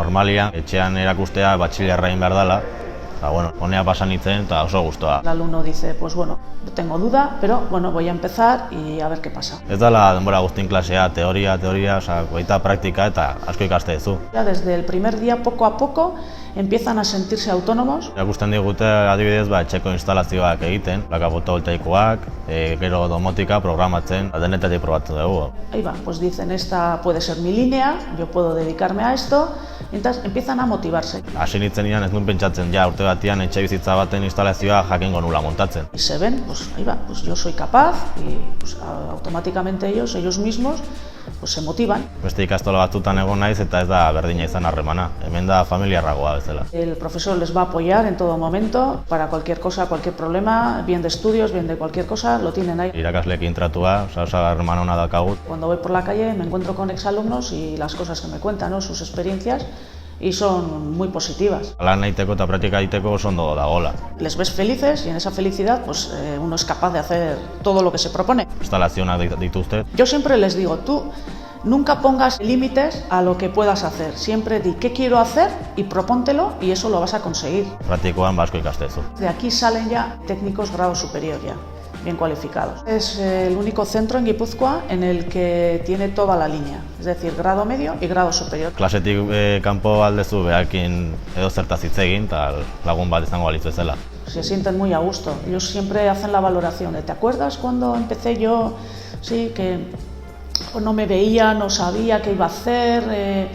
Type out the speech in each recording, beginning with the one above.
Normalian, etxean erakustea batxilerra egin behar dela, bueno, honea pasan nintzen eta oso gustoa. El alumno dice, pues bueno, tengo duda, pero bueno, voy a empezar y a ver qué pasa. Ez dela denbora guztien klasea, teoria, baita praktika eta asko ikaste duzu. Ya desde el primer día, poco a poco, empiezan a sentirse autónomos. Erakusten digute adibidez etxeko instalazioak egiten, plaka fotovoltaikoak, gero domotika programatzen, denetatik probatzen dugu. Ahí va, pues dicen, esta puede ser mi línea, yo puedo dedicarme a esto, y entonces empiezan a motivarse. Hasi nintzen nian ez nuen pentsatzen, urte batian etxe bizitza baten instalazioa jakingo nula montatzen. Y se ven, pues ahí va, pues yo soy capaz y pues, automáticamente ellos mismos pues se motivan. Beste ikastola batzutan egon naiz eta ez da berdina izan harremana, hemen da familiarragoa bezala. El profesor les va a apoyar en todo momento, para cualquier cosa, cualquier problema, bien de estudios, bien de cualquier cosa, lo tienen ahí. Irakasleekin tratua, osa harreman ona daukagu. Cuando voy por la calle me encuentro con exalumnos y las cosas que me cuentan, ¿no? Sus experiencias, y son muy positivas. Lan egiteko eta praktika egiteko oso ondo dagoela. Les ves felices y en esa felicidad pues, uno es capaz de hacer todo lo que se propone. Instalazioak dituzte. Yo siempre les digo, tú nunca pongas límites a lo que puedas hacer. Siempre di qué quiero hacer y propóntelo y eso lo vas a conseguir. Praktikoan asko ikastezu. De aquí salen ya técnicos grado superior ya, bien cualificados. Es el único centro en Guipúzcoa en el que tiene toda la línea, es decir, grado medio y grado superior. Klasetik kanpo aldezu behakin edo zertaz hitz egin eta lagun bat izango balitz bezala. Se sienten muy a gusto. Ellos siempre hacen la valoración de ¿te acuerdas cuando empecé yo? Sí, que no me veía, no sabía qué iba a hacer,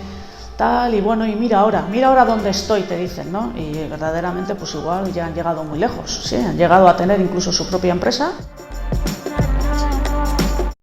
tal, y bueno, y mira ahora dónde estoy, te dicen, ¿no? Y verdaderamente pues igual ya han llegado muy lejos, sí, han llegado a tener incluso su propia empresa.